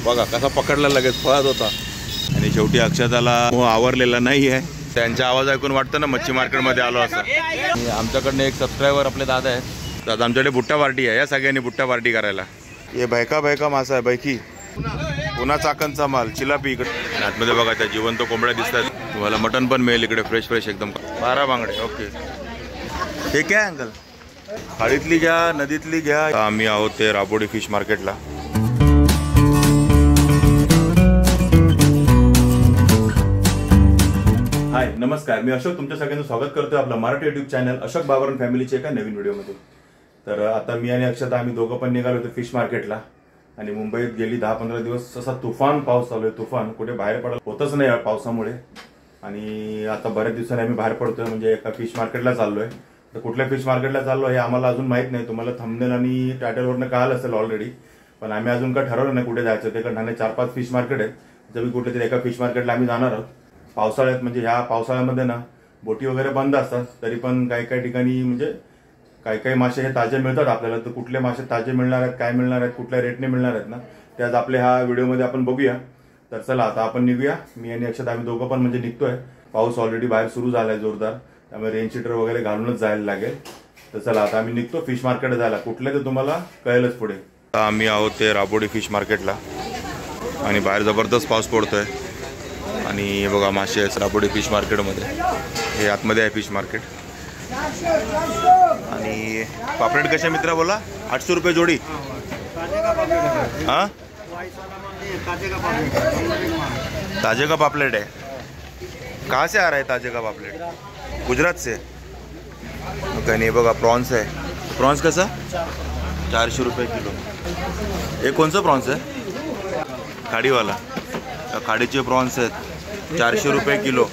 बघा कसा पकडला, लगेच पळत होता. आणि शेवटी अक्षताला आवरलेला नाही आहे. त्यांचा आवाज ऐकून वाटतं ना मच्छी मार्केटमध्ये आलो असं. आमच्याकडनं एक सबस्क्रायबर आपले दादा आहेत. दादा आमच्याकडे बुट्टा पार्टी आहे, या सगळ्यांनी बुट्टा पार्टी करायला. हे बैका मासा आहे, बैकी पुन्हा चाकणचा माल, चिलापी. इकडे आतमध्ये बघा त्या जिवंत कोंबड्या दिसतात. तुम्हाला मटन पण मिळेल इकडे, फ्रेश एकदम. 12 बांगडे. ओके, हे काय अंकल? खाडीतली घ्या, नदीतली घ्या. आम्ही आहोत ते राबोडी फिश मार्केटला. हाय नमस्कार, मी अशोक. तुमच्या सगळ्यांचं स्वागत करतोय आपलं मराठी युट्यूब चॅनल अशोक बाबरन फॅमिलीच्या एका नवीन व्हिडिओमध्ये. तर आता मी आणि अक्षता आम्ही दोघं पण निघालो होतो फिश मार्केटला. आणि मुंबईत गेली 10-15 दिवस असा तुफान पाऊस चालू आहे. तुफान कुठे बाहेर पडायला होतच नाही या पावसामुळे. आणि आता बऱ्याच दिवसांनी आम्ही बाहेर पडतोय, म्हणजे एका फिश मार्केटला चाललोय. तर कुठल्या फिश मार्केटला चाललो हे आम्हाला अजून माहित नाही. तुम्हाला थंबनेल आणि टायटलवरनं कळालं असेल ऑलरेडी, पण आम्ही अजून काय ठरवलं नाही कुठे जायचं. ते ठाणे 4-5 फिश मार्केट आहेत. जरी कुठल्या तरी एका फिश मार्केटला आम्ही जाणार आहोत. पावसाळ्यात म्हणजे ह्या पावसाळ्यामध्ये ना बोटी वगैरे बंद असतात, तरी पण काही ठिकाणी म्हणजे काही मासे हे ताजे मिळतात आपल्याला. तर कुठले मासे ताजे मिळणार आहेत, काय मिळणार आहेत, कुठल्या रेटने मिळणार आहेत ना, ते आज आपल्या ह्या व्हिडिओमध्ये आपण बघूया. तर चला आता आपण निघूया. मी आणि अक्षत आम्ही दोघं पण म्हणजे निघतोय. पाऊस ऑलरेडी बाहेर सुरू झालाय जोरदार, त्यामुळे रेन शीटर वगैरे घालूनच जायला लागेल. तर चला आता आम्ही निघतो फिश मार्केटला जायला. कुठले ते तुम्हाला कळेलच पुढे. आम्ही आहोत ते राबोडी फिश मार्केटला आणि बाहेर जबरदस्त पाऊस पडतोय. आणि बघा मासे आहेत राबोडी फिश मार्केटमध्ये. हे आतमध्ये आहे फिश मार्केट. आणि पापलेट कशा मित्रा बोला? 800 रुपये जोड़ी. हाँ ताजे का पापलेट है. कहाँ से आ रहा है ताजे का पापलेट? गुजरात से. ओके. नहीं बघा प्रॉन्स है. प्रॉन्स कसा? 400 रुपये किलो. हे कोणचं प्रॉन्स आहे? खाडीवाला. खाडीचे प्रॉन्स आहेत 400 रुपये किलो.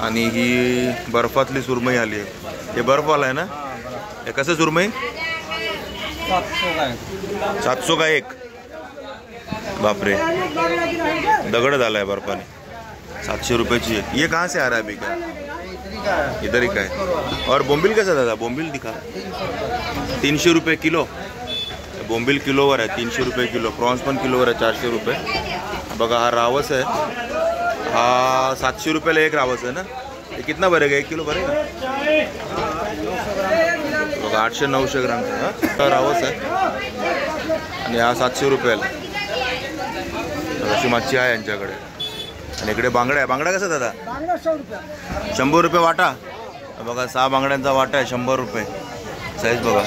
आणि ही बर्फातली सुरमई आली आहे. हे बर्फवाला आहे ना? हे कसं सुरमई? 700 का एक. बापरे, दगड झाला है बर्फाने. 700 रुपये है. ये कहाँ से आ रहा है अभी? क्या इधर ही का है. और बोंबिल कैसा दादा? बोंबिल दिखा. 300 रुपये किलो. बोंबिल किलोवर आहे 300 रुपये किलो. प्रॉन्स पण किलोवर आहे 400 रुपये. बघा हा रावस आहे, हा 700 रुपयाला एक रावस आहे ना. हे कितना भरेगा? 1 किलो भरेगा. बघा 800-900 ग्रामचा रावस आहे. आणि हा 700 रुपयाला. अशी मच्छी आहे यांच्याकडे. आणि इकडे बांगडा आहे. बांगडा कसा दादा? 100 रुपये वाटा. बघा 6 बांगड्यांचा वाटा आहे 100 रुपये साईज बघा.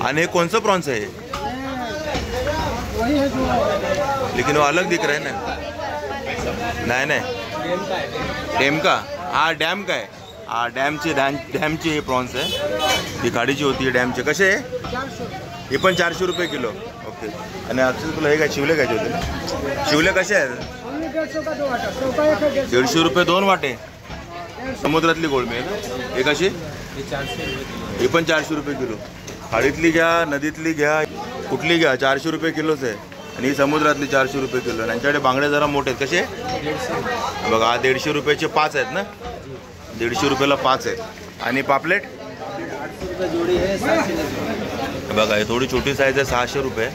आणि हे कोणचं प्रॉन्स आहे? लेकिन वो अलग दिख रहा है ना. नहीं डैम का. हा डॅम का आहे. हा डॅमची हे प्रॉन्स आहे. ही खाडीची होती आहे डॅमचे. कसे आहे? हे पण 400 रुपये किलो. ओके. आणि अक्षय तुला हे काय शिवले घ्यायचे होते ना? शिवले कसे आहेत? 150 रुपये 2 वाटे. समुद्रातली गोळमी आहे ना. हे कशी? हे पण 400 रुपये किलो. खाडीतली घ्या, नदीतली घ्या, कुठली घ्या 400 रुपये किलोच आहे. आणि ही समुद्रातली 400 रुपये किलो. यांच्याकडे बांगडे जरा मोठे आहेत. कसे? बघा हा 150 रुपयाचे 5 आहेत ना. 150 रुपयाला 5 आहेत. आणि पापलेट बघा हे थोडी छोटी साईज आहे 600 रुपये.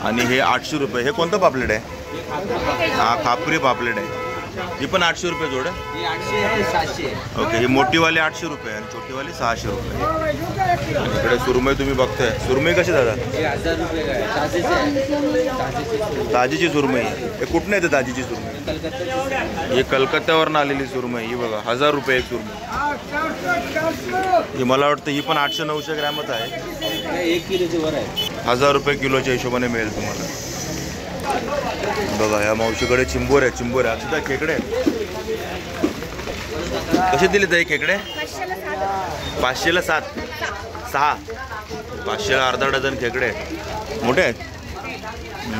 आणि हे 800 रुपये. हे कोणतं पापलेट आहे? हा खापरी पापलेट आहे. ही पण 800 रुपये जोड आहे. ओके. ही मोठीवाली 800 रुपये आणि छोटीवाली 600 रुपये. आणि इकडे सुरमई तुम्ही बघताय. सुरमई कशी दादा? ताजीची सुरमई. हे कुठून येते ताजीची सुरमई? हे कलकत्त्यावरून आलेली सुरमई. ही बघा 1000 रुपये एक सुरमई. ही मला वाटतं ही पण 800-900 ग्रॅमच आहे. 1 किलोची वर आहे. 1000 रुपये किलोच्या हिशोबाने मिळेल तुम्हाला. बघा या मावशीकडे चिंबोर आहे. चिंबोर आहे. सुद्धा खेकडे आहेत. कसे दिले ते खेकडे? 500ला 7. 6. 500ला अर्धा डझन खेकडे आहेत. मोठे आहेत.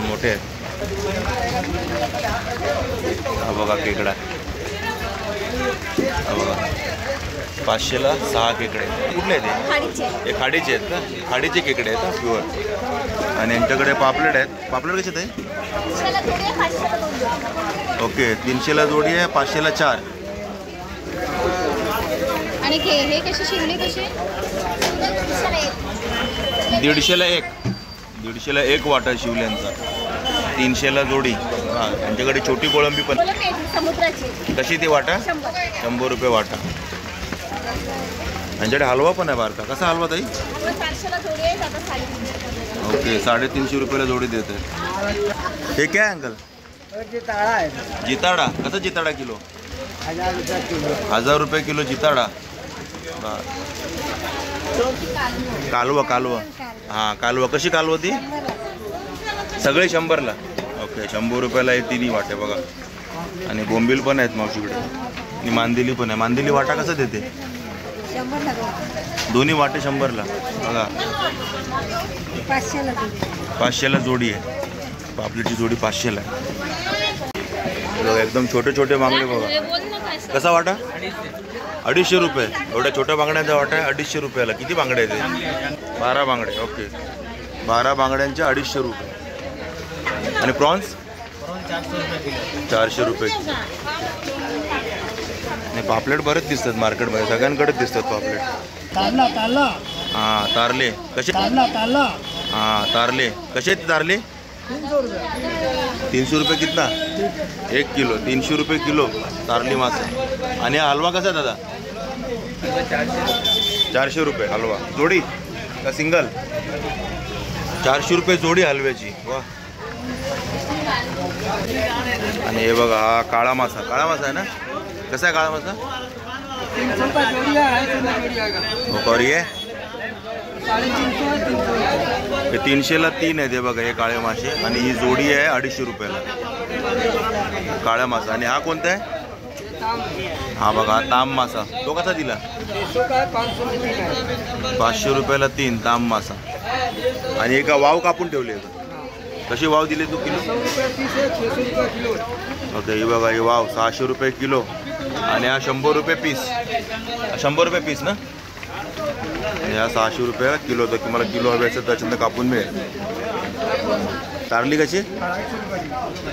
मोठे आहेत. हा बघा खेकडा. हा बघा 500ला 6 खेकडे. कुठले आहेत हे? खाडीचे आहेत का? खाडीचे खेकडे आहेत हा प्युअर. आणि यांच्याकडे पापलेट आहेत. पापलेट कसे आहेत? ओके. 300ला जोडी आहे, 500ला 4. आणि हे कसे शिवले कसे? 150ला 1. 150ला 1 वाटा शिवल्यांचा. 300ला जोडी. हां, त्यांच्याकडे छोटी कोळंबी पण. समुद्राची कशी ती वाटा? 100. 100 रुपये वाटा. त्यांच्याकडे हलवा पण आहे बारका. कसा हलवा ताई? 400ला जोडी आहे, आता 350. ओके, 350 रुपयाला जोडी देते. हे काय अंकल? जिताड़ा है, जिताडा. कसा जिताडा किलो? 1000 रुपया किलो. 1000 रुपये किलो जिताडा. कालवा कालवा. हां, कालवा. कशी कालवा ती? सगळे 100ला. ओके, 100 रुपयाला हे तिन्ही वाटे बघा. आणि बोंबील पण आहेत मावशीकडे. आणि मांदेली पण आहे. मांदेली वाटा कसा देते? 100ला दोन्ही वाटे 100ला बघा. 500ला जोडी. 500ला जोडी आहे. पापलेटची जोडी 500ला आहे. बघा, एकदम छोटे छोटे बांगडे बघा. कसा वाटा? 250 रुपये. एवढ्या छोट्या बांगड्यांचा वाटा आहे 250 रुपयाला. किती बांगडे आहेत? 12 बांगडे. ओके, 12 बांगड्यांचे 250 रुपये. आणि प्रॉन्स 400 रुपये. आणि पापलेट बरेच दिसतात मार्केटमध्ये. सगळ्यांकडेच दिसतात पापलेट. तारला तारला हां, तारले कसे? तारला तारला हां, तारले कसे आहेत? तारले 300 रुपये. 300 रुपये कितना? 1 किलो. 300 रुपये किलो तारली मासा. आणि हा हलवा कसा दादा? 400 रुपये हलवा. जोडी का सिंगल? 400 रुपये जोडी हलव्याची. वा. आणि हे बघा, हा काळा मासा. काळा मासा आहे ना? कसा आहे काळा मासा? 300 रुपये जोड़ी है, 250 जोड़ी आएगा. और ये 350 हे 300ला 3 आहे. ते बघा, हे काळे मासे. आणि ही जोडी आहे 250 रुपयाला काळा मासा. आणि हा कोणता आहे? हा बघा, ताम मासा. तो कसा दिला? 300 का 500 रुपये का है. 500 रुपयाला 3 ताम मासा. आणि एका वाव कापून ठेवले. कशी वाव दिली तू किलो? 100 रुपये पीस है, 600 रुपये किलो. ओके, ही बघा, ही वाव 600 रुपये किलो. आणि हा 100 रुपये पीस. 100 रुपये पीस ना? आणि हा 600 रुपये किलो. तर तुम्हाला किलो हवे असेल त्याच्यानं कापून मिळेल. तारली कशी?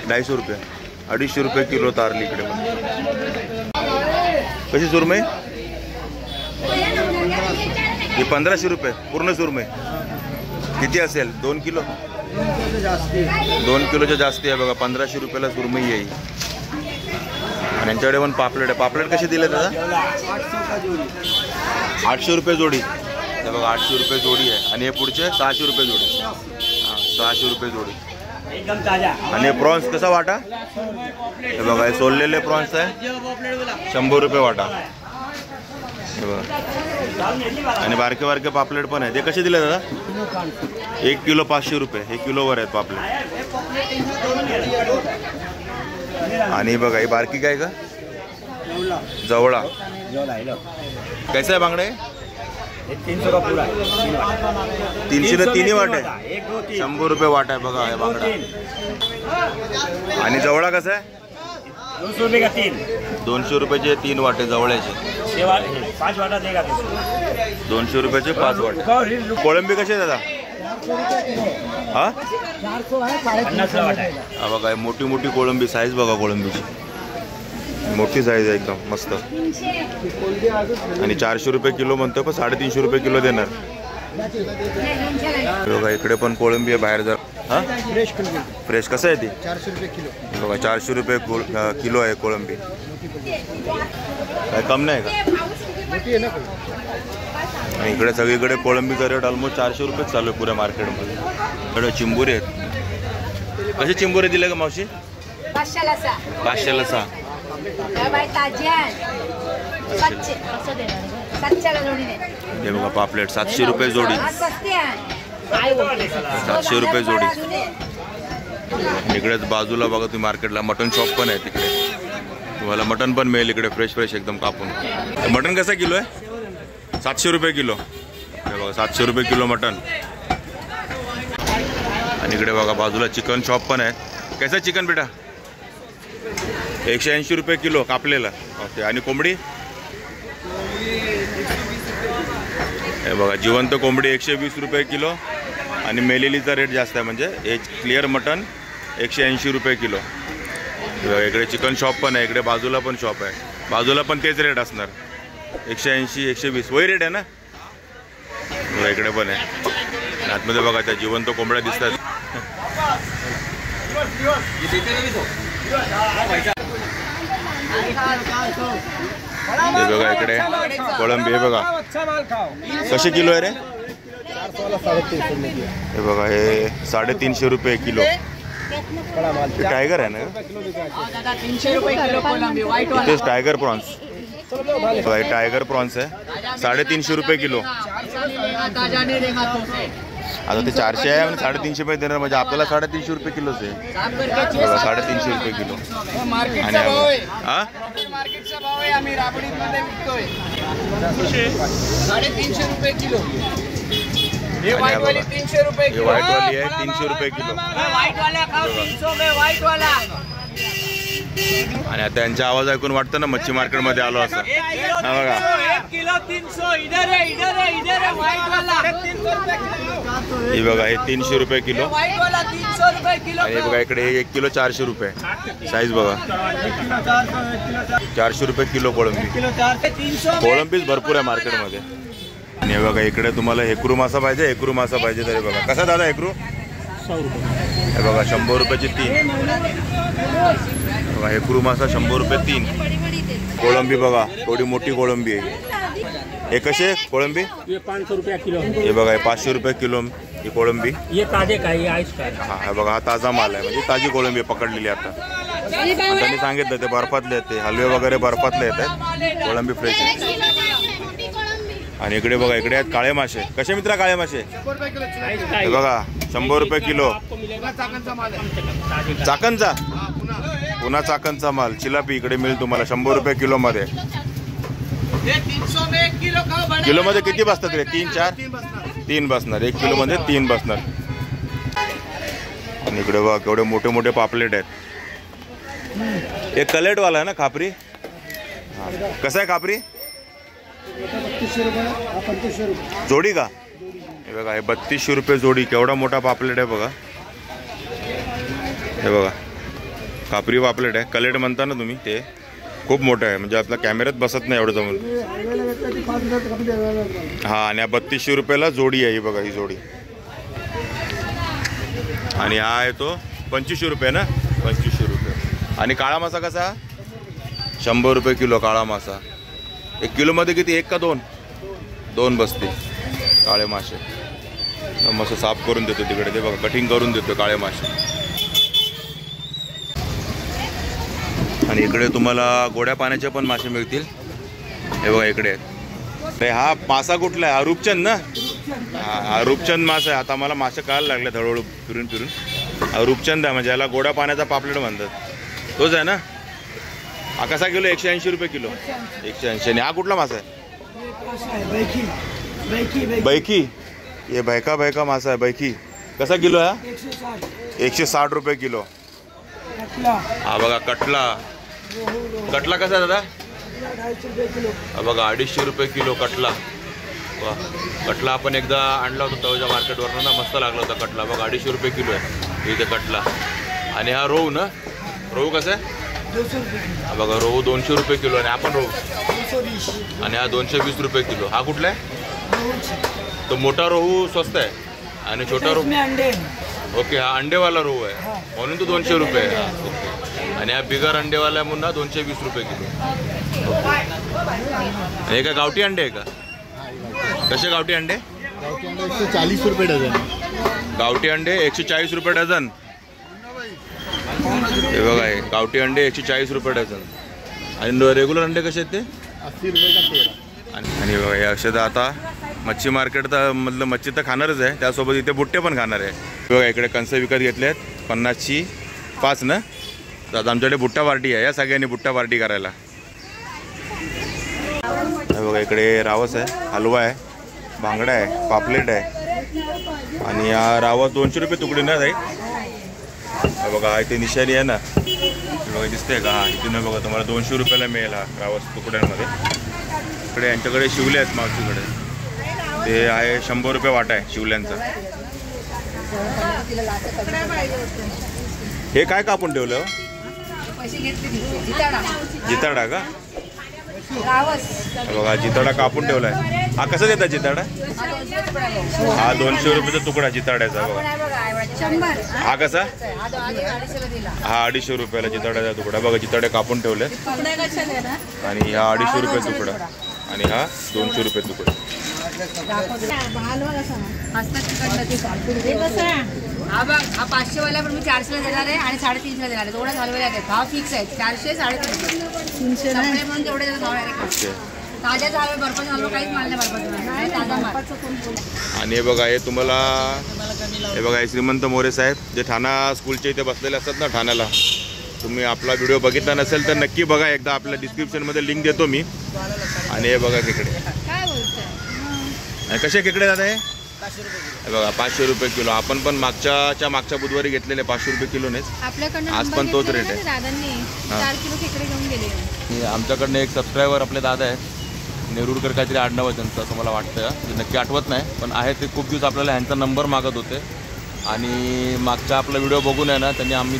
250 रुपये. 250 रुपये किलो तारली इकडे पण. कशी सुरमई? ही 1500 रुपये पूर्ण सुरमई. किती असेल? 2 किलो? 2 किलोच्या जास्ती आहे बघा. 1500 रुपयाला सुरमई येईल. आणि यांच्याकडे पण पापलेट आहे. पापलेट कसे दिले दादा? 800 रुपये जोडी. हे बघा, 800 रुपये जोडी आहे. आणि हे पुढचे 600 रुपये जोडी. हां, 600 रुपये जोडी. एकदम ताजा. आणि प्रॉन्स कसा वाटा? हे बघा, हे सोललेले प्रॉन्स आहे 100 रुपये वाटा. हे बघा. आणि बारके बारके पापलेट पण आहे. ते कसे दिले दादा? 1 किलो 500 रुपये. हे किलोवर आहेत पापलेट. आणि बघा, ही बारकी काय का? जवळा. कैसा आहे बांगडे? 300 का पूरा. 300 तिन्ही वाटे. 1 2 3 100 रुपये वाटा आहे बघा हे बांगडा. आणि जवळा कसा आहे? 200 रुपये का 3. 200 रुपयाचे 3 वाटे जवळ्याचे. 5 वाटा देगा. 200 रुपयाचे 5 वाटे. कोळंबी कशी आहे दादा? हा, 400 है, 50 वाटा है. हा बघा, हे मोठी मोठी कोळंबी. साईज बघा कोळंबीची. मोठी साईज आहे एकदम मस्त. आणि 400 रुपये किलो म्हणतो, पण 350 रुपये किलो देणार. बघा, इकडे पण कोळंबी आहे बाहेर. जर हा फ्रेश कोलंबी फ्रेश कसं आहे ती? 400 रुपये किलो. बघा, 400 रुपये किलो आहे कोळंबी. काय कम नाही का? मोठी आहे ना. आणि इकडे सगळीकडे कोळंबीचा रेट ऑलमोस्ट 400 रुपयेच चालू आहे पुऱ्या मार्केटमध्ये. इकडे चिंबोरी आहेत. कसे चिंबोरी दिले का मावशी? 500ला 6. 500ला 6. बाय ताज्या. 700ला जोडी दे. हे बघा, पापलेट 700 रुपये जोडी. 700 रुपये जोडी. इकडेच बाजूला बघा तुम्ही मार्केटला मटन शॉप पण आहे. तिकडे तुम्हाला मटन पण मिळेल इकडे फ्रेश फ्रेश एकदम कापून. मटन कसा किलो आहे? 700 रुपये किलो. हे बघा, 700 रुपये किलो मटन. आणि इकडे बघा बाजूला चिकन शॉप पण आहे. कैसा चिकन बेटा? 180 रुपये किलो कापलेला. ओके. आणि कोंबडी? हे बघा, जिवंत कोंबडी 120 रुपये किलो. आणि मेलेलीचा रेट जास्त आहे. म्हणजे हे क्लिअर मटन 180 रुपये किलो. इकडे चिकन शॉप पण आहे. इकडे बाजूला पण शॉप आहे. बाजूला पण तेच रेट असणार. 180 120 वही रेट आहे ना. इकडे पण आहे. आतमध्ये बघा त्या जिवंत कोंबड्या दिसतात. हे बघा इकडे कोळंबी हे बघा कसे किलो आहे रे? 350 हे बघा हे 350 रुपये किलो. टायगर आहे ना? तेच टायगर प्रॉन्स. टायगर प्रॉन्स आहे 350 रुपये किलो. आता ते 400 आहे आणि 350 रुपये देणार म्हणजे आपल्याला 350 रुपये किलोच आहे. बघा 350 रुपये किलो. आणि हा 350 रुपये किलो. हे व्हाईटवाली आहे 300 रुपये किलो. आणि आता त्यांचा आवाज ऐकून वाटतं ना मच्छी मार्केटमध्ये आलो असं. हा बघा हे बघा हे 300 रुपये किलो. आणि बघा इकडे 1 किलो 400 रुपये. साईज बघा 400 रुपये किलो कोळंबी. कोळंबीच भरपूर आहे मार्केटमध्ये. आणि बघा इकडे तुम्हाला हेकरू मासा पाहिजे. हेकरू मासा पाहिजे तरी बघा कसा दादा हेकरू? 100 रुपये. हे बघा 100 रुपयाची 3. बघा हेकरू मासा 100 रुपये 3. कोळंबी बघा थोडी मोठी कोळंबी आहे. हे कसे कोळंबी? ये 500 रुपये किलो. हे बघा हे 500 रुपये किलो ही कोळंबी. ये ताजे का ये आइस का. हा बघा हा ताजा माल आहे म्हणजे ताजी कोळंबी पकडलेली आता. त्यांनी सांगितलं ते बर्फातले आहेत, ते हलवे वगैरे बर्फातले येत आहेत. कोळंबी फ्रेश आहे. आणि इकडे बघा इकडे आहेत काळे मासे. कसे मित्रा काळे मासे? हे बघा 100 रुपये किलो. चाकणचा पुन्हा चाकणचा माल चिलापी इकडे मिळेल तुम्हाला 100 रुपये किलो मध्ये. किलो मध्ये किती बसतात रे? 3 बसणार. 1 किलो मध्ये 3 बसणार. आणि इकडे बघा केवढे मोठे मोठे पापलेट आहेत. एक कलेटवाला आहे ना खापरी. कसा आहे खापरी? 32 रुपये 35 रुपये जोडी का? हे बघा हे 3200 रुपये जोडी. केवढा मोठा पापलेट आहे बघा. हे बघा खापरी पापलेट आहे. कलेट म्हणता ना तुम्ही ते खूप मोठं आहे म्हणजे आपल्या कॅमेऱ्यात बसत नाही एवढं जमून. हा आणि 3200 रुपयाला जोडी आहे ही बघा ही जोडी. आणि हा आहे तो 2500 रुपये ना 2500 रुपये. आणि काळा मासा कसा? 100 रुपये किलो काळा मासा. 1 किलोमध्ये किती? 1 का 2? 2 बसते काळे मासे. मस्त साफ करून देतो तिकडे ते बघा कटिंग करून देतो काळे मासे. आणि इकडे तुम्हाला गोड्या पाण्याचे पण मासे मिळतील. हे बघा इकडे. ते हा मासा कुठला आहे? हा रूपचंद ना? हा रूपचंद मासा आहे. आता मला मासे कळायला लागले हळूहळू फिरून फिरून. हा रूपचंद आहे म्हणजे याला गोड्या पाण्याचा पापलेट म्हणतात. तोच आहे ना? हा कसा किलो? 180 रुपये किलो. 180. आणि हा कुठला मासा आहे? बैकी. हे बैका मासा आहे बैकी. कसा किलो आहे? 160 रुपये किलो. हा बघा कटला. कटला कसा दादा? हा बघा 250 रुपये किलो कटला. वा कटला आपण एकदा आणला होता तळोजा मार्केटवरनं ना मस्त लागला होता कटला. बघा 250 रुपये किलो आहे इथे कटला. आणि हा रोहू ना? रोहू कसा आहे? हा बघा रोहू 200 रुपये किलो. आणि आपण रोहू आणि हा 220 रुपये किलो. हा कुठला आहे? तो मोठा रोहू स्वस्त आहे आणि छोटा रोहू. ओके हा अंडेवाला रोहू आहे म्हणून तो 200 रुपये आहे. ओके. आणि हा बिगर अंडेवाला आहे म्हणून 220 रुपये किलो. हे का गावठी अंडे आहे का? कसे गावठी अंडे? 140 रुपये डझन. गावठी अंडे 140 रुपये डझन. हे बघा हे गावठी अंडे 140 रुपये डझन. आणि रेग्युलर अंडे कसे आहेत ते? 80 रुपये का 13. आणि बघा हे अक्षदा आता मच्छी मार्केट तर मधलं मच्छी तर खाणारच आहे त्यासोबत इथे बुट्टे पण खाणार आहे. बघा इकडे कंस विकत घेतले आहेत 50ची 5 ना. तर आता आमच्याकडे बुट्टा पार्टी आहे. या सगळ्यांनी बुट्टा पार्टी करायला. बघा इकडे रावस आहे, हलवा आहे, बांगडा आहे, पापलेट आहे. आणि हा रावस 200 रुपये तुकडी ना ताई. बघा इथे निशाणी आहे ना बघा दिसते का? हा इथे बघा तुम्हाला 200 रुपयाला मिळेल हा रावस तुकड्यांमध्ये. इकडे यांच्याकडे शिवले आहेत मावशीकडे. ते आहे 100 रुपये वाटा आहे शिवल्यांचा. हे काय कापून ठेवलं? जिताडा का? रावस बघा जिताडा कापून ठेवलाय. हा कसं देतात जिताडा? हा 200 रुपयाचा तुकडा जिताड्याचा बघा. 100. हा कसा? हा 250 दिला. हा 250 रुपयाला जिताड्याचा तुकडा बघा. जिताडे कापून ठेवले आणि हा 250 रुपये तुकडा आणि हा 200 रुपये तुकडा. हा बघ हा 500 वाला पण मी 400 ला देणार आहे आणि 350 ला देणार आहे. थोडा हलवल्या आहेत. भाव फिक्स आहे 400 350 म्हणून तेवढे भाव आहे. ताज्या झालं बर्फाचं हलवा काहीच माल नाही बर्फाचं ताजा माल. आणि हे बघा हे तुम्हाला हे बघा हे श्रीमंत मोरे साहेब जे ठाणा स्कूलच्या इथे बसलेले असतात ना ठाण्याला. तुम्ही आपला व्हिडिओ बघितला नसेल तर नक्की बघा एकदा. आपल्या डिस्क्रिप्शनमध्ये लिंक देतो मी. आणि हे बघा खेकडे काय बोलतोय कसे खेकडे जात आहे बघा 500 रुपये किलो. आपण पण मागच्या बुधवारी घेतलेले 500 रुपये किलोनेच. आपल्याकडनं आज पण तोच रेट आहे. दादांनी 4 किलो खेकडे घेऊन गेले. आमच्याकडनं एक सबस्क्रायबर आपले दादा आहेत नेरुरकर काहीतरी आडनाव आहे त्यांचं असं मला वाटतं. ते नक्की आठवत नाही पण आहे ते. खूप दिवस आपल्याला ह्यांचा नंबर मागत होते आणि मागचा आपला व्हिडिओ बघून आहे ना त्यांनी आम्ही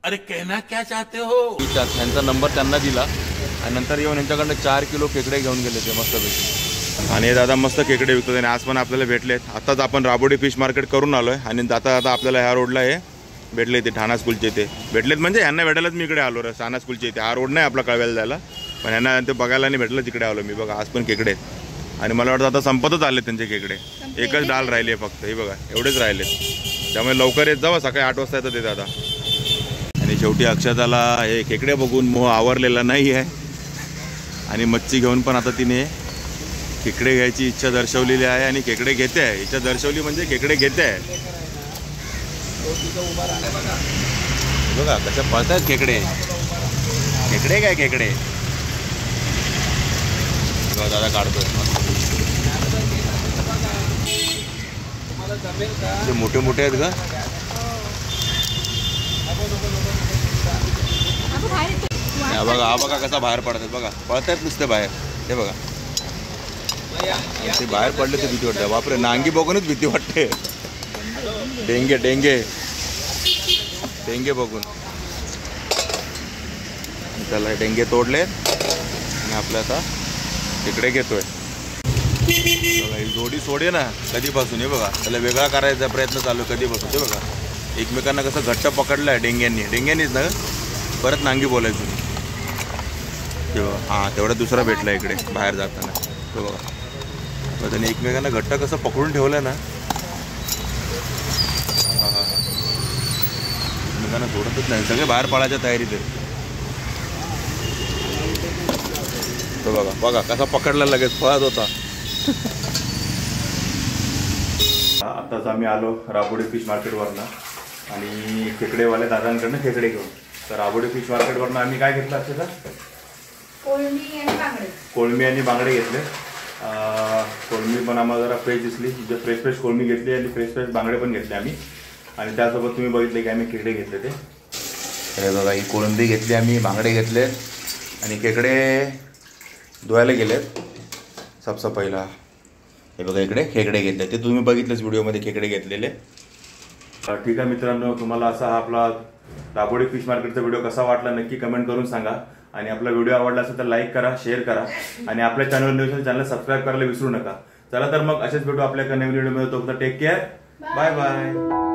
अरे कहना क्या चाहते हो ह्यांचा नंबर त्यांना दिला आणि नंतर येऊन यांच्याकडनं 4 किलो खेकडे घेऊन गेले ते मस्तपैकी. आणि हे दादा मस्त खेकडे विकतात आणि आज पण आपल्याला भेटलेत. आताच आपण राबोडी फिश मार्केट करून आलोय आणि आता आपल्याला ह्या रोडला हे भेटले ते ठाणा स्कूलचे इथे भेटलेत. म्हणजे ह्यांना भेटायलाच मी इकडे आलो ठाणा स्कूलच्या इथे. हा रोड नाही आपला कळव्याला जायला पण ह्यांना ते बघायला नाही भेटलं तिकडे आलो मी. बघा आज पण खेकडे आहेत आणि मला वाटतं आता संपतच आले त्यांचे खेकडे. एकच डाल राहिले फक्त. हे बघा एवढेच राहिले. त्यामुळे लवकर येत जावं. सकाळी 8 वाजता येतं ते दादा. आणि शेवटी अक्षताला हे खेकडे बघून मोह आवरलेला नाही आहे आणि मच्छी घेऊन पण आता तिने खेकडे घ्यायची इच्छा दर्शवलेली आहे आणि खेकडे घेते आहे. इच्छा दर्शवली म्हणजे खेकडे घेते आहे. बघा कशा पळतात खेकडे. खेकडे काय खेकडे दादा काढतोय. मोठे मोठे आहेत का? बघा बघा कसा बाहेर पडतात. बघा पळतायत नुसते बाहेर. हे बघा ते बाहेर पडले तर भीती वाटते. बापरे नांगी बघूनच भीती वाटते. डेंगे डेंगे डेंगे बघून. त्याला डेंगे तोडले आणि आपल्या आता तिकडे घेतोय. बघा ही जोडी सोडे ना कधीपासून. हे बघा त्याला वेगळा करायचा प्रयत्न चालू कधीपासून. ते बघा एकमेकांना कसं घट्ट पकडलं आहे डेंग्यांनीच ना. परत नांगी बोलायचं ते बघा. हां तेवढा दुसरा भेटला इकडे बाहेर जाताना. तो बघा त्याने एकमेकांना घट्ट कसं पकडून ठेवलं ना. हां हां एकमेकांना सोडतच नाही. सगळे बाहेर पडायच्या तयारीत आहे. तो बघा बघा कसा पकडला लगेच पळत होता. आताच आम्ही आलो राबोडी फिश मार्केटवरनं आणि खेकडेवाल्या दादांकडनं खेकडे घेऊन. तर राबोडी फिश मार्केटवरनं आम्ही काय घेतलं अक्षता? कोळंबी आणि बांगडे घेतले. कोळंबी पण आम्हाला जरा फ्रेश दिसली. फ्रेश कोळंबी घेतली आणि फ्रेश बांगडे पण घेतले आम्ही. आणि त्यासोबत तुम्ही बघितले की आम्ही खेकडे घेतले ते. हे बघा ही कोळंबी घेतली आम्ही, बांगडे घेतले आणि खेकडे धुवायला गेलेत साफसफाईला. हे बघा इकडे खेकडे घेतले ते तुम्ही बघितलेच व्हिडिओमध्ये खेकडे घेतलेले. ठीक आहे मित्रांनो, तुम्हाला असा हा आपला राबोडी फिश मार्केटचा व्हिडिओ कसा वाटला नक्की कमेंट करून सांगा. आणि आपला व्हिडिओ आवडला असेल तर लाईक करा, शेअर करा आणि आपल्या चॅनल सबस्क्राईब करायला विसरू नका. चला तर मग असेच भेटू आपल्या नवीन व्हिडिओमध्ये. तो टेक केअर. Bye bye.